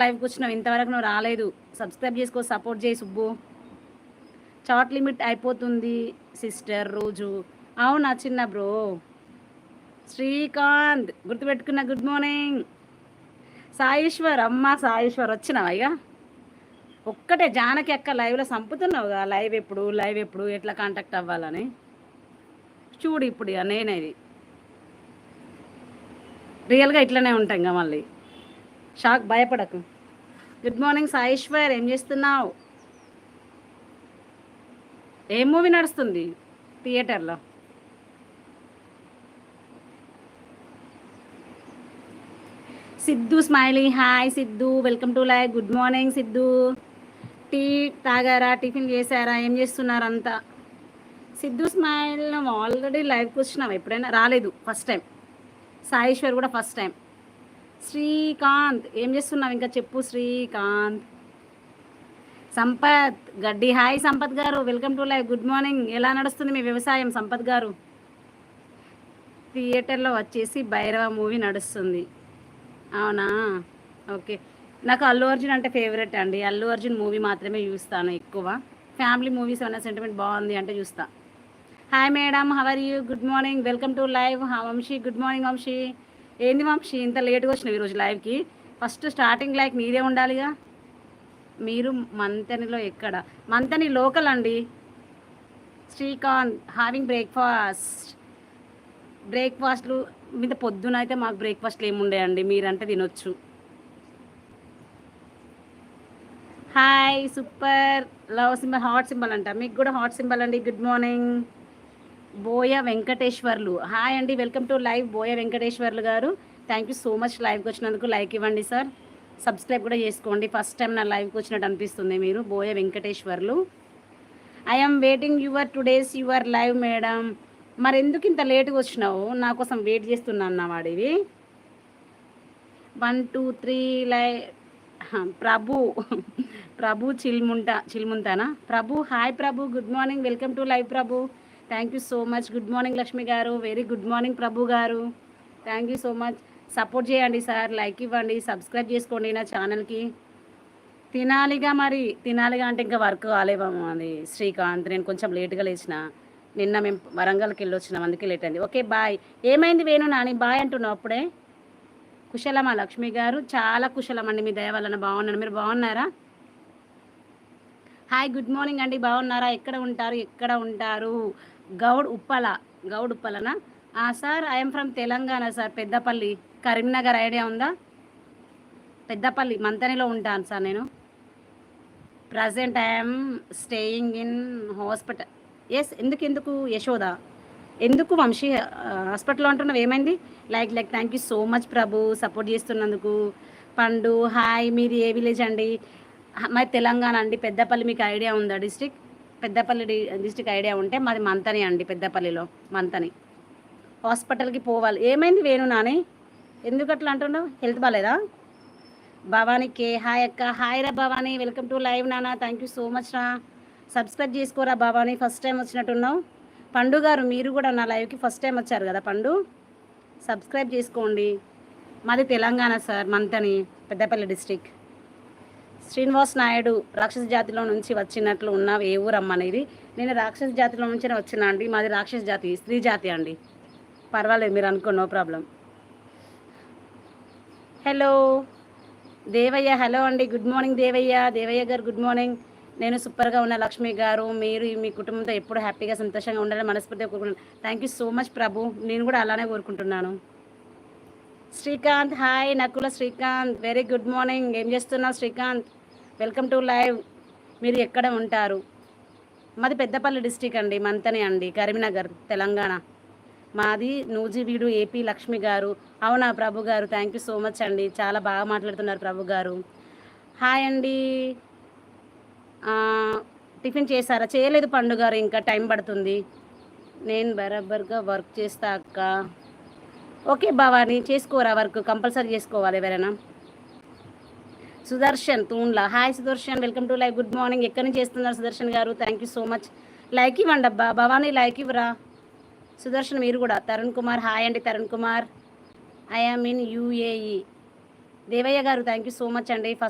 లైవ్కి వచ్చినావు, ఇంతవరకు నువ్వు రాలేదు. సబ్స్క్రైబ్ చేసుకో, సపోర్ట్ చేయి సుబ్బు. చాట్ లిమిట్ అయిపోతుంది సిస్టర్ రోజు. అవునా చిన్న బ్రో. శ్రీకాంత్ గుర్తుపెట్టుకున్నా, గుడ్ మార్నింగ్. సాయేశ్వర్, అమ్మ సాయేశ్వర్ వచ్చినావా? ఇక ఒక్కటే జానకి అక్క లైవ్లో సంపుతున్నావుగా. లైవ్ ఎప్పుడు ఎట్లా కాంటాక్ట్ అవ్వాలని చూడు ఇప్పుడు. ఇక నేనేది రియల్గా ఇట్లనే ఉంటాం ఇంకా మళ్ళీ. షాక్, భయపడకు. గుడ్ మార్నింగ్ సాయేశ్వర్, ఏం చేస్తున్నావు? ఏ మూవీ నడుస్తుంది థియేటర్లో? Siddhu smiley, hi Siddhu, welcome to live. Good morning Siddhu. Tea తాగారా, టిఫిన్ చేశారా, ఏం చేస్తున్నారు అంతా? సిద్ధు స్మైల్, నువ్వు ఆల్రెడీ లైవ్కి వచ్చినావు, ఎప్పుడైనా రాలేదు, ఫస్ట్ టైం. సాయేశ్వర్ కూడా ఫస్ట్ టైం. శ్రీకాంత్ ఏం చేస్తున్నావు ఇంకా చెప్పు శ్రీకాంత్. సంపత్ గడ్డి, హాయ్ సంపత్ గారు, welcome to live. Good morning. ఎలా నడుస్తుంది మీ వ్యవసాయం సంపత్ గారు? థియేటర్లో వచ్చేసి భైరవ మూవీ నడుస్తుంది. అవునా, ఓకే. నాకు అల్లు అర్జున్ అంటే ఫేవరెట్ అండి. అల్లు అర్జున్ మూవీ మాత్రమే చూస్తాను ఎక్కువ. ఫ్యామిలీ మూవీస్ ఏమైనా సెంటిమెంట్ బాగుంది అంటే చూస్తా. Hi madam, how are you? Good morning, welcome to live. Vamsi, good morning Vamsi. ఏంది వంశీ ఇంత లేట్గా వచ్చినావు ఈరోజు లైవ్కి? ఫస్ట్ స్టార్టింగ్ లైక్ నీదే ఉండాలిగా. మీరు మంతనిలో ఎక్కడ? మంతని లోకల్ అండి. శ్రీకాంత్ హ్యావింగ్ బ్రేక్ఫాస్ట్లు మీద పొద్దున అయితే మాకు బ్రేక్ఫాస్ట్లు ఏముండేయండి, మీరంటే తినొచ్చు. Hi super, love symbol, heart symbol అంట, మీకు కూడా హాట్ సింబల్ అండి. Good morning. Boya Venkateswarlu, hi అండి, welcome to live. Boya Venkateswarlu garu, thank you so much లైవ్కి వచ్చినందుకు. లైక్ ఇవ్వండి సార్, సబ్స్క్రైబ్ కూడా చేసుకోండి. ఫస్ట్ టైం నా లైవ్కి వచ్చినట్టు అనిపిస్తుంది మీరు. Boya Venkateswarlu, I'm waiting your live madam. మరి ఎందుకు ఇంత లేట్గా వచ్చినావు? నా కోసం వెయిట్ చేస్తున్నా అన్నవాడివి. 1 2 3 లైవ్. ప్రభు చిల్ముంటానా? Prabhu, hi Prabhu, good morning, welcome to live Prabhu. Thank you so much. Good morning Lakshmi garu, very good morning Prabhu garu. Thank you so much. Support చేయండి సార్, లైక్ ఇవ్వండి, సబ్స్క్రైబ్ చేసుకోండి నా ఛానల్కి. తినాలిగా, మరి తినాలిగా అంటే ఇంకా వర్క్ కాలేమో అది శ్రీకాంత్. నేను కొంచెం లేట్గా లేచిన, నిన్న మేము వరంగల్కి వెళ్ళొచ్చినాం, అందుకే లేట్ అయింది. Okay bye. ఏమైంది వేణు నాని, బాయ్ అంటున్నావు అప్పుడే? కుశలమా లక్ష్మి గారు? చాలా కుశలం అండి, మీ దయ వలన బాగున్నాను. మీరు బాగున్నారా? హాయ్ గుడ్ మార్నింగ్ అండి, బాగున్నారా? ఎక్కడ ఉంటారు? గౌడ్ ఉప్పలనా? Sir I'm from Telangana sir, Peddapalli, Karimnagar idea ఉందా? పెద్దపల్లి మంతనిలో ఉంటాను సార్ నేను. Present I'm staying in hospital. Yes, ఎందుకు యశోద, ఎందుకు వంశీ హాస్పిటల్లో అంటున్నావు, ఏమైంది? Like thank you so much Prabhu, support చేస్తున్నందుకు. పండు, హాయ్, మీరు ఏ విలేజ్ అండి? మాది తెలంగాణ అండి, పెద్దపల్లి. మీకు ఐడియా ఉందా డిస్ట్రిక్ట్? పెద్దపల్లి డిస్ట్రిక్ట్ ఐడియా ఉంటే మాది మంతని అండి, పెద్దపల్లిలో మంతని. హాస్పిటల్కి పోవాలి. ఏమైంది వేణు నాని, ఎందుకు అట్లా అంటున్నావు? హెల్త్ బాగాలేదా? భవానీ కే, హాయ్ అక్క. హాయ్ రా భవానీ, వెల్కమ్ టు లైవ్ నానా. థ్యాంక్ యూ సో మచ్ రా, సబ్స్క్రైబ్ చేసుకోరా భవానీ, ఫస్ట్ టైం వచ్చినట్టున్నావు. పండు గారు, మీరు కూడా నా లైవ్కి ఫస్ట్ టైం వచ్చారు కదా పండు, సబ్స్క్రైబ్ చేసుకోండి. మాది తెలంగాణ సార్, మంతని, పెద్దపల్లి డిస్ట్రిక్ట్. శ్రీనివాస్ నాయుడు, రాక్షస జాతిలో నుంచి వచ్చినట్లు ఉన్నావు, ఏ ఊరమ్మ అనేది? నేను రాక్షస జాతిలో నుంచి వచ్చినా అండి, మాది రాక్షస జాతి, స్త్రీ జాతి అండి. పర్వాలేదు, మీరు అనుకో, no problem. Hello Devayya, hello అండి, good morning Devayya garu, good morning. నేను సూపర్గా ఉన్న లక్ష్మి గారు, మీరు మీ కుటుంబంతో ఎప్పుడు హ్యాపీగా సంతోషంగా ఉండాలని మనస్ఫూర్తిగా కోరుకుంటున్నాను. థ్యాంక్ యూ సో మచ్ ప్రభు, నేను కూడా అలానే కోరుకుంటున్నాను. Srikanth, hi Nakula Srikanth, very good morning. ఏం చేస్తున్నావు శ్రీకాంత్? Welcome to live. మీరు ఎక్కడ ఉంటారు? మాది పెద్దపల్లి డిస్టిక్ అండి, మంతని అండి, కరీంనగర్ తెలంగాణ. మాది నూజివీడు ఏపీ. లక్ష్మి గారు, అవునా ప్రభు garu, thank you so much అండి, చాలా బాగా మాట్లాడుతున్నారు ప్రభు గారు. హాయ్ అండి. టిఫిన్ చేశారా? చేయలేదు పండు గారు, ఇంకా టైం పడుతుంది. నేను బరాబర్గా వర్క్ చేస్తా అక్క. ఓకే భవాని, చేసుకోరా వర్క్, కంపల్సరీ చేసుకోవాలి ఎవరైనా. Sudarshan Thoonla, hi Sudarshan, welcome to live. Good morning. ఎక్కడి నుంచి చేస్తున్నారు Sudarshan garu? Thank you so much. Like ఇవ్వండి అబ్బా భవానీ, లైక్ ఇవ్వరా. సుదర్శన్ మీరు కూడా. తరుణ్ కుమార్, హాయ్ అండి Tarun Kumar. I'm in UAE. Devayya garu thank you so much అండి. ఫస్ట్